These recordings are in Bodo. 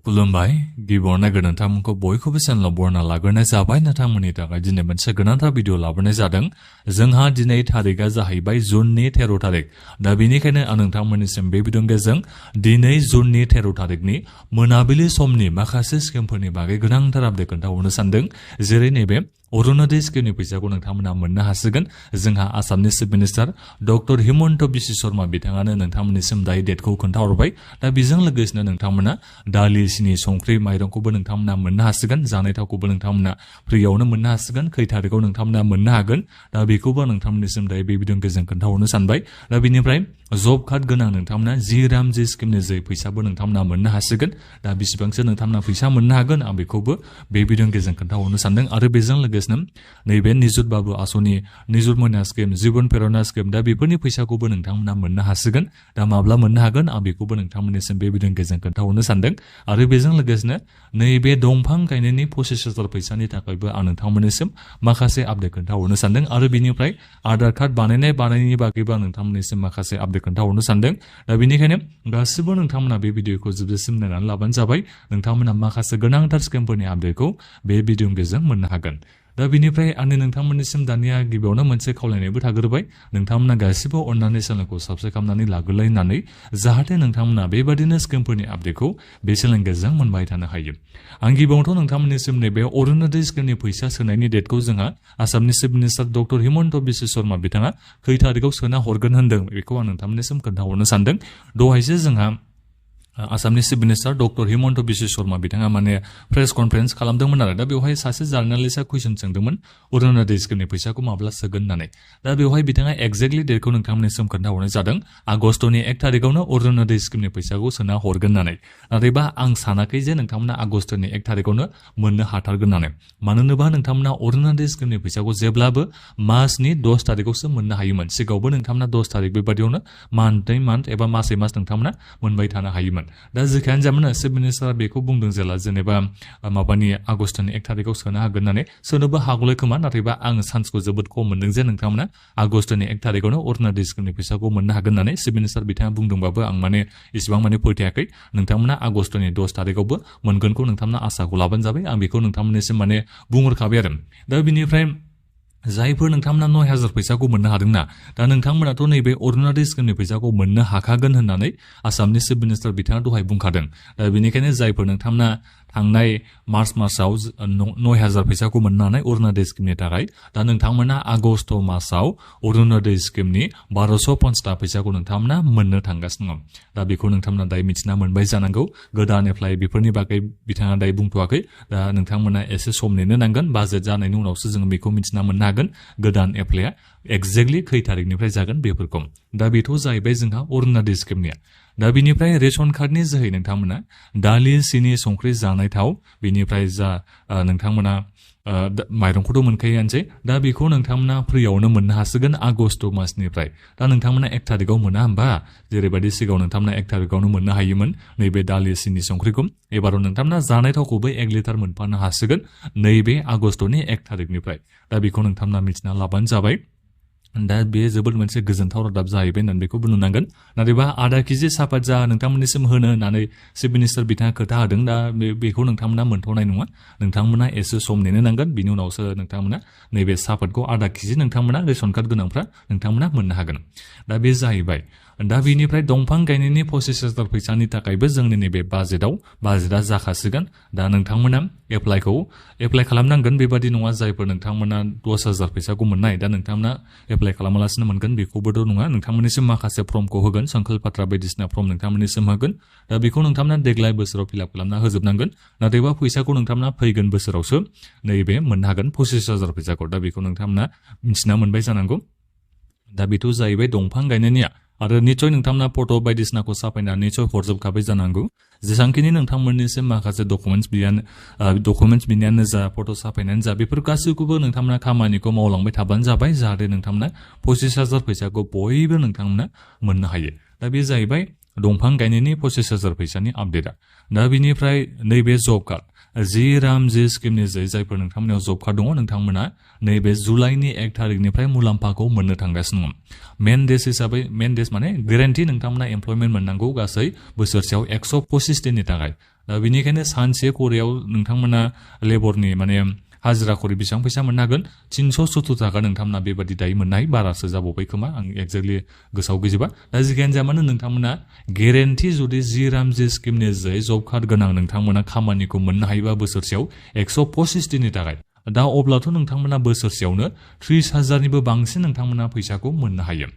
खुलुमबाय गिबियावनो नोंथांमोनखौ बयखौबो चेनेलाव बरना लाग्रोनाय जाबाय नोंथांमोननि थाखाय दिनै मोनसे गोनांथार भिडिअ लाबोनाय जादों जोंहा दिनै थारिखआ जाहैबाय जुननि 13 थारिख दा बेनिखायनो आं नोंथांमोननिसिम बे भिडिअनि गेजेरजों दिनै जुननि 13 थारिखनि मोनाबिलि समनि माखासे स्किमफोरनि बागै गोनांथार आपडेट खोन्थाहरनो सानदों जेरै नैबे अरुणोदय स्किमनि फैसाखौ नोंथांमोना मोननो हासिगोन जोंहा आसामनि chief minister doctor Himanta Biswa Sharma बिथाङानो नोंथांमोननिसिम दायो डेटखौ खोन्थाहरबाय दा बेजों लोगोसेनो नोंथांमोना दालि सिनि संख्रि माइरंखौबो नोंथांमोना मोननो हासिगोन जानाय थावखौबो नोंथांमोना फ्रियावनो मोननो हासिगोन खै थारिखआव नोंथांमोना मोननो हागोन दा बेखौबो नोंथांमोननिसिम दायो बे भिडिअनि गेजेरजों खोन्थाहरनो सानबाय दा बेनिफ्राय जब कार्ड गोनां नोंथांमोना जि रामजी स्किमनि जे फैसाबो नोंथांमोना मोननो हासिगोन दा बेसेबांसो नोंथांमोना फैसा मोननो हागोन आं बेखौबो बे भिडिअनि गेजेरजों खोन्थाहरनो सानदों आरो बेजों लोगोसेनो नैबे निजुत बाबु आसनि निजुत मयना स्किम जिबन प्रेरणा स्किम दा बेफोरनि फैसाखौबो नोंथांमोना मोननो हासिगोन दा माब्ला मोननो हागोन आं बेखौबो नोंथांमोननिसिम बे भिडिअनि गेजेरजों खोन्थाहरनो सानदों आरो बेजों लोगोसेनो नैबे दंफां गायनायनि 25,000 फैसानि थाखायबो आं नोंथांमोननिसिम माखासे आपडेट खोन्थाहरनो सानदों आरो बेनिफ्राय आधार कार्ड बानायनायनि बागैबो आं नोंथांमोननिसिम माखासे आपडेट खोन्थाहरनो सानदों दा बेनिखायनो गासिबो नोंथांमोना बे भिडिअखौ जोबजासिम नायनानै लाबानो जाबाय नोंथांमोना माखासे गोनांथार स्किमफोरनि आपडेटखौ बे भिडिअनि गेजेरजों मोननो हागोन दा बेनिफ्राय आंनि नोंथांमोननिसिम दानिया गिबियावनो मोनसे खावलायनायबो थाग्रोबाय नोंथांमोना गासिबो अननानै चेनेलखौ साबस्क्राइब खालामनानै लाग्रोलाय होननानै जाहाथे नोंथांमोना बेबादिनो स्किमफोरनि आपडेटखौ बे चेनेलनि गेजेरजों मोनबाय थानो हायो आं गिबियावनोथ' नोंथांमोननिसिम नैबे अरुणोदय स्किमनि फैसा सोनायनि डेटखौ जोंहा आसामनि chief minister doctor Himanta Biswa Sharma बिथाङा खै थारिखआव सोना हरगोन होनदों बेखौ आं नोंथांमोननिसिम खोन्थाहरनो सानदों दहायसो जोंहा आसामनि chief minister doctor Himanta Biswa Sharma बिथाङा माने प्रेस कनफारेन्स खालामदोंमोन आरो दा बेवहाय सासे जार्नालिस्टआ कुइसन सोंदोंमोन अरुणोदय स्किमनि फैसाखौ माब्ला सोगोन होननानै दा बेवहाय बिथाङा एक्जेक्टलि डेटखौ नोंथांमोननिसिम खोन्थाहरनाय जादों आगस्टनि 1 थारिखआवनो अरुणोदय स्किमनि फैसाखौ सोना हरगोन होननानै नाथायबा आं सानाखै जे नोंथांमोना आगस्टनि 1 थारिखआवनो मोननो हाथारगोन होननानै मानो होनोबा नोंथांमोना अरुणोदय स्किमनि फैसाखौ जेब्लाबो मार्चनि 10 थारिखआवसो मोननो हायोमोन सिगाङावबो नोंथांमोना 10 थारिख बेबादियावनो मान्थ एबा मासै मास नोंथांमोना मोनबाय थानो हायोमोन दा जेखियानो जामानो चिफ मिनिस्टारा बेखौ बुंदों जेला जेनेबा माबानि आगस्टनि 1 थारिखआव सोनो हागोन होननानै सोनोबो हागौलाय खोमा नाथायबा आं चान्सखौ जोबोद खम मोनदों जे नोंथांमोना आगस्टनि 1 थारिखआवनो अरुणोदय स्किमनि फैसाखौ मोननो हागोन होननानै चिफ मिनिस्टार बिथाङा बुंदोंबाबो आं माने इसेबां माने फोथायाखै नोंथांमोना आगस्टनि 10 थारिखआवबो मोनगोनखौ नोंथांमोना आसाखौ लाबानो जाबाय आं बेखौ नोंथांमोननिसिम माने बुंहरखाबाय आरो दा बिनिफ्राय जायफोर नोंथांमोना 9,000 फैसाखौ मोननो हादोंना दा नोंथांमोनाथ' नैबे अरुणोदय स्किमनि फैसाखौ मोननो हाखागोन होननानै आसामनि चिफ मिनिस्टार बिथाङा दहाय बुंखादों दा बेनिखायनो जायफोर नोंथांमोना थांनाय मार्चआव 9,000 फैसाखौ मोननो हानाय अरुणोदय स्किमनि थाखाय दा नोंथांमोना आगस्ट मासाव अरुणोदय स्किमनि 1250 फैसाखौ नोंथांमोना मोननो थांगासिनो दङ दा बेखौ नोंथांमोना दायो मिथिना मोनबाय जानांगौ गोदान एप्लाइ बेफोरनि बागै बिथाङा दायो बुंथ'वाखै दा नोंथांमोना एसे सम नेनो नांगोन बाजेट जानायनि उनावसो जोङो बेखौ मिथिना मोननो हागोन गोदान एप्लाइआ एक्जेक्टलि खै थारिखनिफ्राय जागोन बेफोरखौ दा बेथ' जाहैबाय जोंहा अरुणोदय स्किमनिया दा बिनिफ्राय रेशन कार्डनि जोहै नोंथांमोना दालि सिनि संख्रि जानाय थाव बिनिफ्राय जा नोंथांमोना माइरंखौथ' मोनखायोआनोसै दा बेखौ नोंथांमोना फ्रियावनो मोननो हासिगोन आगस्ट मासनिफ्राय दा नोंथांमोना 1 थारिखआव मोना होमबा जेरैबायदि सिगाङाव नोंथांमोना 1 थारिखआवनो मोननो हायोमोन नैबे दालि सिनि संख्रिखौ एबाराव नोंथांमोना जानाय थावखौबो 1 लिटार मोनफानो हासिगोन नैबे आगस्टनि 1 थारिखनिफ्राय दा बेखौ नोंथांमोना मिथिना लाबानो जाबाय दा बे जोबोद मोनसे गोजोनथाव रादाब जाहैबाय होननानै बेखौ बुंनो नांगोन नाथायबा आधा केजि सापात जा नोंथांमोननिसिम होनो होननानै चिफ मिनिस्टार बिथाङा खोथा होदों दा बेखौ नोंथांमोना मोनथ'नाय नङा नोंथांमोना एसे सम नेनो नांगोन बिनि उनावसो नोंथांमोना नैबे सापातखौ आधा केजि नोंथांमोना रेशन कार्ड गोनांफ्रा नोंथांमोना मोननो हागोन दा बे जाहैबाय दा बेनिफ्राय दंफां गायनायनि 25,000 फैसानि थाखायबो जोंनि नैबे बाजेटआ जाखासिगोन दा नोंथांमोना एप्लाइ खालामनांगोन बेबादि नङा जायफोर नोंथांमोना 10,000 फैसाखौ मोननाय दा नोंथांमोना एप्लाइ खालामालासिनो मोनगोन बेखौबोथ' नङा नोंथांमोननिसिम माखासे फर्मखौ होगोन संखोल पात्रा बायदिसिना फर्म नोंथांमोननिसिम होगोन दा बेखौ नोंथांमोना देग्लाय बोसोराव फिलआप खालामना होजोबनांगोन नाथायबा फैसाखौ नोंथांमोना फैगोन बोसोरावसो नैबे मोननो हागोन 25,000 फैसाखौ दा बेखौ नोंथांमोना मिथिना मोनबाय जानांगौ दा बेथ' जाहैबाय दंफां गायनायनिया आरो निश्चय नोंथांमोना फट' बायदिसिनाखौ साफायनानै निश्चय हरजोबखाबाय जानांगौ जेसांखिनि नोंथांमोननिसिम माखासे डकुमेन्टस बिनायानो जा फट' साफायनायानो जा बेफोर गासैखौबो नोंथांमोना खामानिखौ मावलांबाय थाबानो जाबाय जाहाथे नोंथांमोना 25,000 फैसाखौ बयबो नोंथांमोना मोननो हायो दा बे जाहैबाय दंफां गायनायनि 25,000 फैसानि आपडेटआ दा बिनिफ्राय नैबे जब कार्ड जि राम जि स्किमनि जायफोर नोंथांमोनाव जब कार्ड दङ नोंथांमोना नैबे जुलाइनि 1 थारिखनिफ्राय मुलाम्फाखौ मोननो थांगासिनो दङ मेन देस हिसाबै मेन देस माने ग्यारान्टि नोंथांमोना एमप्लयमेन्ट मोननांगौ गासै बोसोरसेयाव 125 दिननि थाखाय दा बिनिखायनो सानसे करेयाव नोंथांमोना लेबरनि माने हाजिरा खरि बेसेबां फैसा मोननो हागोन 370 थाखा नोंथांमोना बेबादि दायो मोननाय बारासो जाबावबाय खोमा आं एक्जेक्टलि गोसोआव गैजोबा दा जिखियानो जाया मानो नोंथांमोना गेरेन्टि जुदि जि राम जि स्किमनि जब कार्ड गोनां नोंथांमोना खामानिखौ मोननो हायोबा बोसोरसेयाव 125 दिननि थाखाय दा अब्लाथ' नोंथांमोना बोसोरसेयावनो 30,000निबो बांसिन नोंथांमोना फैसाखौ मोननो हायो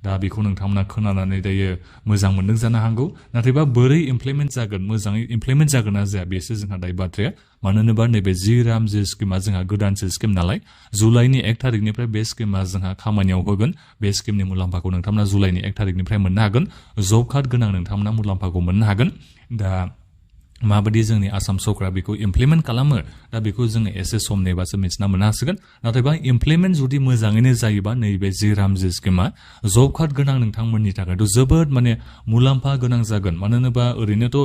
दा बेखौ नोंथांमोना खोनानानै दायो मोजां मोनदों जानो हागौ नाथायबा बोरै इमप्लिमेन्ट जागोन मोजाङै इमप्लिमेन्ट जागोन ना जाया बेसो जोंहा दायो बाथ्राया मानो होनोबा नैबे जि राम जि स्किमा जोंहा गोदानसो स्किम नालाय जुलाइनि 1 थारिखनिफ्राय बे स्किमा जोंहा खामानियाव होगोन बे स्किमनि मुलाम्फाखौ नोंथांमोना जुलाइनि 1 थारिखनिफ्राय मोननो हागोन जब कार्ड गोनां नोंथांमोना मुलाम्फाखौ मोननो हागोन दा माबायदि जोंनि आसाम सरकारा बेखौ इमप्लिमेन्ट खालामो दा बेखौ जोङो एसे सम नेबासो मिथिना मोननो हासिगोन नाथायबा इमप्लिमेन्ट जुदि मोजाङैनो जायोबा नैबे जि राम जि स्किमा जब कार्ड गोनां नोंथांमोननि थाखायथ' जोबोद माने मुलाम्फा गोनां जागोन मानो होनोबा ओरैनोथ'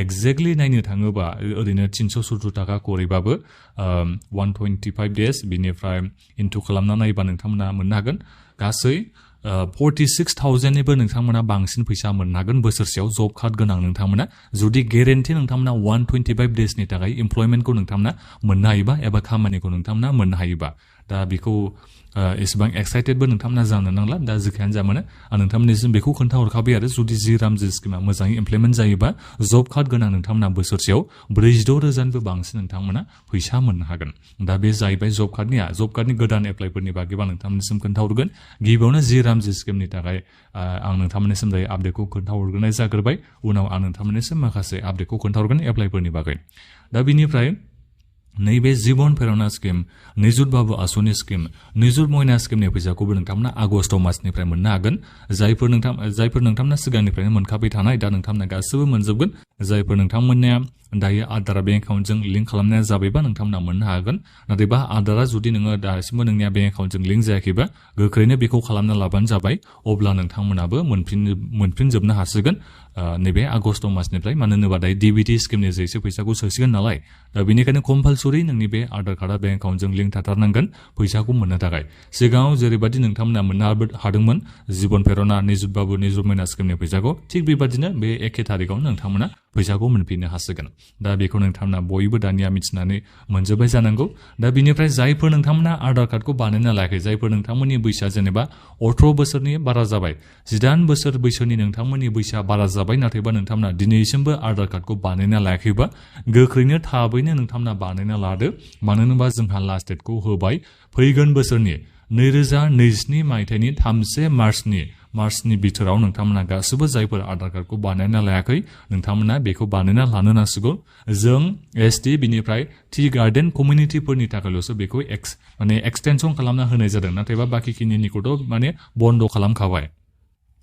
एक्जेक्टलि नायनो थाङोबा ओरैनो 370 थाखा करेबाबो 125 डेज बिनिफ्राय इन्टु खालामना नायोबा नोंथांमोना मोननो हागोन गासै 46,000निबो नोंथांमोना बांसिन फैसा मोननो हागोन बोसोरसेयाव जब कार्ड गोनां नोंथांमोना जुदि गेरेन्टि नोंथांमोना 125 डेजनि थाखाय एमप्लयमेन्टखौ नोंथांमोना मोननो हायोबा एबा खामानिखौ नोंथांमोना मोननो हायोबा दा बेखौ एसेबां एक्साइटेडबो नोंथांमोना जानो नांला दा जिखियानो जा मानो आं नोंथांमोननिसिम बेखौ खोन्थाहरखाबाय आरो जुदि जि राम जि स्किमा मोजाङै इमप्लिमेन्ट जायोबा जब कार्ड गोनां नोंथांमोना बोसोरसेयाव 46,000निबो बांसिन नोंथांमोना फैसा मोननो हागोन दा बे जाहैबाय जब कार्डनि गोदान एप्लाइफोरनि बागैबो आं नोंथांमोननिसिम खोन्थाहरगोन गिबियावनो जि राम जि स्किमनि थाखाय आं नोंथांमोननिसिम दायो आपडेटखौ खोन्थाहरग्रोनाय जाग्रोबाय उनाव आं नोंथांमोननिसिम माखासे आपडेटखौ खोन्थाहरगोन एप्लाइफोरनि बागै दा बिनिफ्राय नैबे जिबन प्रेरणा स्किम निजुत बाबु आसनि स्किम निजुत मयना स्किमनि फैसाखौबो नोंथांमोना आगस्ट मासनिफ्राय मोननो हागोन जायफोर नोंथांमोना सिगांनिफ्रायनो मोनखाबाय थानाय दा नोंथांमोना गासिबो मोनजोबगोन जायफोर नोंथांमोननिया दायो आधार बेंक एकाउन्टजों लिंक खालामनाया जाबायबा नोंथांमोना मोननो हागोन नाथायबा आधारा जुदि नोङो दासिमबो नोंनिया बेंक एकाउन्टजों लिंक जायाखैबा गोख्रैनो बेखौ खालामना लाबानो जाबाय अब्ला नोंथांमोनाबो मोनफिनजोबनो हासिगोन नैबे आगस्ट मासनिफ्राय मानो होनोबा दायो डिबिटि स्किमनि जैसे फैसाखौ सोसिगोन नालाय दा बेनिखायनो कम्पालसरि नोंनि बे आधार कार्डआ बेंक एकाउन्टजों लिंक थाथारनांगोन फैसाखौ मोननो थाखाय सिगाङाव जेरैबायदि नोंथांमोना मोननो हादोंमोन जिबन प्रेरणा निजुत बाबु निजुत मयना स्किमनि फैसाखौ थिग बेबादिनो बे एखे थारिखआवनो नोंथांमोना फैसाखौ मोनफिननो हासिगोन दा बेखौ नोंथांमोना बयबो दानिया मिथिनानै मोनजोबबाय जानांगौ दा बिनिफ्राय जायफोर नोंथांमोना आधार कार्डखौ बानायना लायाखै जायफोर नोंथांमोननि बैसोआ जेनेबा 18 बोसोरनि बारा जाबाय 18 बोसोर बैसोनि नोंथांमोननि बैसोआ बारा जाबाय नाथायबा नोंथांमोना दिनैसिमबो आधार कार्डखौ बानायना लायाखैबा गोख्रैनो थाबैनो नोंथांमोना बानायना लादो मानो होनोबा जोंहा लास्ट डेटखौ होबाय फैगोन बोसोरनि 2022 मायथाइनि 3 मार्चनि बिथोराव नोंथांमोना गासिबो जायफोर आधार कार्डखौ बानायना लायाखै नोंथांमोना बेखौ बानायना लानो नांसिगौ जों एसटि बिनिफ्राय टि गार्डेन कमिउनिटिफोरनि थाखायल'सो बेखौ एक्सटेनसन खालामना होनाय जादों नाथायबा बाखिखिनिखौथ' माने बन्द खालामखाबाय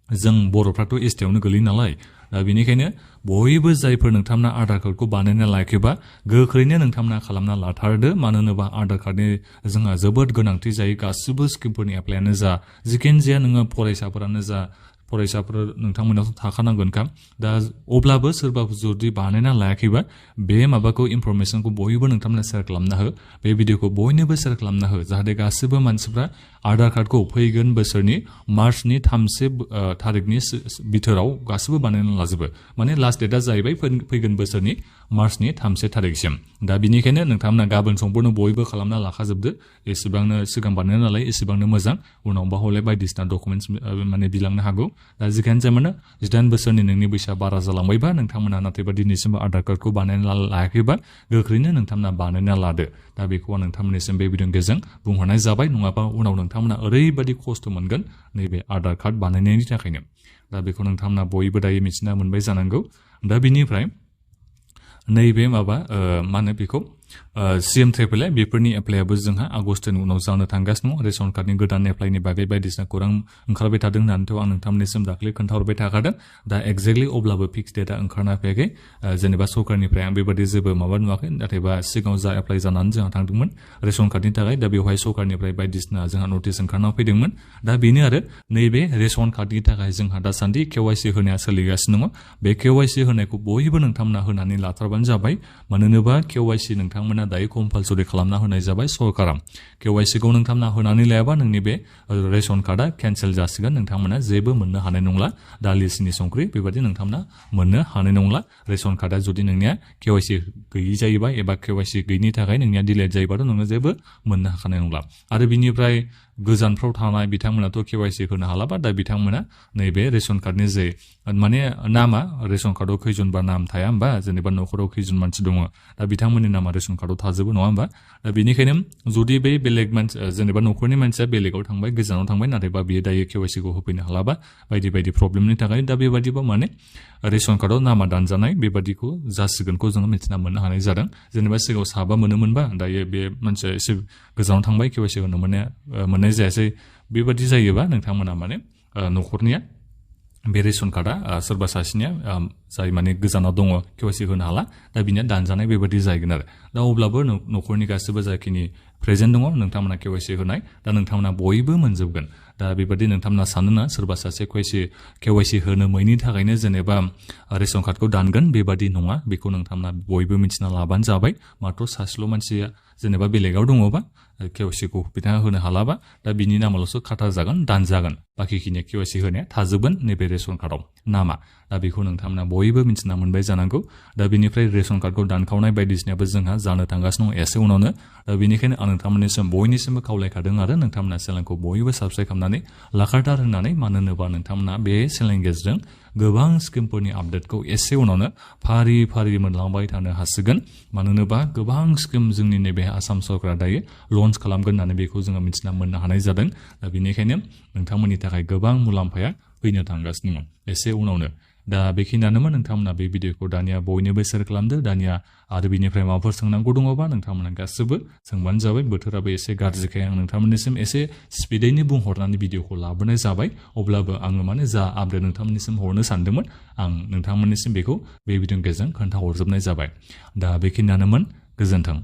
जों बर'फ्राथ' एसटियावनो गोलैयो नालाय दा बेनिखायनो बयबो जायफोर नोंथांमोना आधार कार्डखौ बानायना लायाखैबा गोख्रैनो नोंथांमोना खालामना लाथारदो मानो होनोबा आधार कार्डनि जोंहा जोबोद गोनांथि जायो गासिबो स्किमफोरनि एप्लायानो जा जिखियानो जाया नोङो फरायसाफोरानो जा फरायसाफोर नोंथांमोनावथ' थाखानांगोनखा दा अब्लाबो सोरबा जुदि बानायना लायाखैबा बे माबाखौ इनफरमेसनखौ बयबो नोंथांमोना शेयार खालामना हो बे भिडिअखौ बयनोबो शेयार खालामना हो जाहाथे गासिबो मानसिफ्रा आधार कार्डखौ फैगोन बोसोरनि मार्चनि 3 थारिखनि बिथोराव गासिबो बानायना लाजोबो माने लास्ट डेटआ जाहैबाय फैगोन बोसोरनि मार्चनि 3 थारिखसिम दा बिनिखायनो नोंथांमोना गाबोन समफोरनो बयबो खालामना लाखाजोबदो एसेबांनो सिगां बानायना नालाय एसेबांनो मोजां उनावबा हले बायदिसिना डकुमेन्टस माने बिलांनो हागौ दा जिखियानो जाया मानो 18 बोसोरनि नोंनि बैसोआ बारा जालांबायबा नोंथांमोना नाथायबा दिनैसिमबो आधार कार्डखौ बानायना लायाखैबा गोख्रैनो नोंथांमोना बानायना लादो दा बेखौ आं नोंथांमोननिसिम बे भिडिअनि गेजेरजों बुंहरनाय जाबाय नङाबा उनाव नोंथांमोना ओरैबायदि खस्थ' मोनगोन नैबे आधार कार्ड बानायनायनि थाखायनो दा बेखौ नोंथांमोना बयबो दायो मिथिना मोनबाय जानांगौ दा बिनिफ्राय नैबे माबा मा होनो बेखौ CM ट्रिपल बेफोरनि एप्लाइआबो जोंहा आगस्टनि उनाव जानो थांगासिनो दं रेशन कार्डनि गोदान एप्लाइनि बागै बायदिसिना खौरां ओंखारबाय थादों होननानैथ' आं नोंथांमोननिसिम दाख्लै खोन्थाहरबाय थाखादों दा एक्जेक्टलि अब्लाबो फिक्स डेटआ ओंखारना फैयाखै जेनेबा सरकारनिफ्राय आं बेबादि जेबो माबा नुवाखै नाथायबा सिगाङाव जा एप्लाइ जानानै जोंहा थांदोंमोन रेशन कार्डनि थाखाय दा बेवहाय सरकारनिफ्राय बायदिसिना जोंहा नटिस ओंखारना फैदोंमोन दा बेनो आरो नैबे रेशन कार्डनि थाखाय जोंहा दासान्दि KYC होनाया सोलिगासिनो दङ बे KYC होनायखौ बयबो नोंथांमोना होनानै लाथारबानो जाबाय मानो होनोबा KYC नोंथांमोना दायो कम्पालसरि खालामना होनाय जाबाय सरकारा KYC खौ नोंथांमोना होनानै लायाबा नोंनि बे रेशन कार्डआ केन्सेल जासिगोन नोंथांमोना जेबो मोननो हानाय नंला दालि सिनि संख्रि बेबादि नोंथांमोना मोननो हानाय नंला रेशन कार्डआ जुदि नोंनिया KYC गैयि जायोबा एबा KYC गैयिनि थाखाय नोंनिया डिलेट जायोबाथ' नोङो जेबो मोननो हानाय नंला आरो बिनिफ्राय गोजानफ्राव थानाय बिथांमोनाथ' KYC होनो हालाबा दा बिथांमोना नैबे रेशन कार्डनि जे माने नामा रेशन कार्डआव खैजनबा नाम थाया होमबा जेनेबा न'खराव खैजन मानसि दङ दा बिथांमोननि नामा रेशन कार्डआव थाजोबो नङा होमबा दा बेनिखायनो जुदि बै बेलेग मानसि जेनेबा न'खरनि मानसिया बेलेगाव थांबाय गोजानाव थांबाय नाथायबा बियो दायो KYC खौ होफैनो हालाबा बायदि बायदि प्रब्लेमनि थाखाय दा बेबादिबा माने रेशन कार्डआव नामा दानजानाय बेबादिखौ जासिगोनखौ जोङो मिथिना मोननो हानाय जादों जेनेबा सिगाङाव साबा मोनोमोनबा दायो बे मानसिया एसे गोजानाव थांबाय KYC होनो मोननाय जायासै बेबादि जायोबा नोंथांमोना माने न'खरनिया बे रेशन कार्डआ सोरबा सासेनिया जाय माने गोजानाव दङ KYC होनो हाला दा बिनिया दानजानाय बेबादि जाहैगोन आरो दा अब्लाबो न'खरनि गासैबो जाखिनि प्रेजेन्ट दङ नोंथांमोना KYC होनाय दा नोंथांमोना बयबो मोनजोबगोन दा बेबादि नोंथांमोना सानोना सोरबा सासे KYC होनो मोनैनि थाखायनो जेनेबा रेशन कार्डखौ दानगोन बेबादि नङा बेखौ नोंथांमोना बयबो मिथिना लाबानो जाबाय मात्र सासेल' मानसिया जेनेबा बेलेगाव दङबा KYC खौ बिथाङा होनो हालाबा दा बिनि नामाल'सो खाटा जागोन दानजागोन बाखिखिनिया KYC होनाया थाजोबगोन नैबे रेशन कार्डआव नामा दा बेखौ नोंथांमोना बयबो मिथिना मोनबाय जानांगौ दा बेनिफ्राय रेशन कार्डखौ दानखावनाय बायदिसिनायाबो जोंहा जानो थांगासिनो दं एसे उनावनो दा बेनिखायनो आं नोंथांमोननिसिम बयनिसिमबो खावलायखादों आरो नोंथांमोना चेनेलखौ बयबो साबस्क्राइब खालामनानै लाखाथार होननानै मानो होनोबा नोंथांमोना बे चेनेलनि गेजेरजों गोबां स्किमफोरनि आपडेटखौ एसे उनावनो फारि फारि मोनलांबाय थानो हासिगोन मानो होनोबा गोबां स्किम जोंनि नैबे आसाम सरकारा दायो लन्च खालामगोन होननानै बेखौ जोङो मिथिना मोननो हानाय जादों दा बेनिखायनो नोंथांमोननि थाखाय गोबां मुलाम्फाया फैनो थांगासिनो दं एसे उनावनो दा बेखिनियानोमोन नोंथांमोना बे भिडिअखौ दानिया बयनोबो शेयार खालामदो दानिया आरो बिनिफ्राय माबाफोर सोंनांगौ दङबा नोंथांमोना गासिबो सोंबानो जाबाय बोथोराबो एसे गाज्रिखाय आं नोंथांमोननिसिम एसे स्पिडैनो बुंहरनानै भिडिअखौ लाबोनाय जाबाय अब्लाबो आङो माने जा आपडेट नोंथांमोननिसिम हरनो सानदोंमोन आं नोंथांमोननिसिम बेखौ बे भिडिअनि गेजेरजों खोन्थाहरजोबनाय जाबाय दा बेखिनियानोमोन गोजोन्थों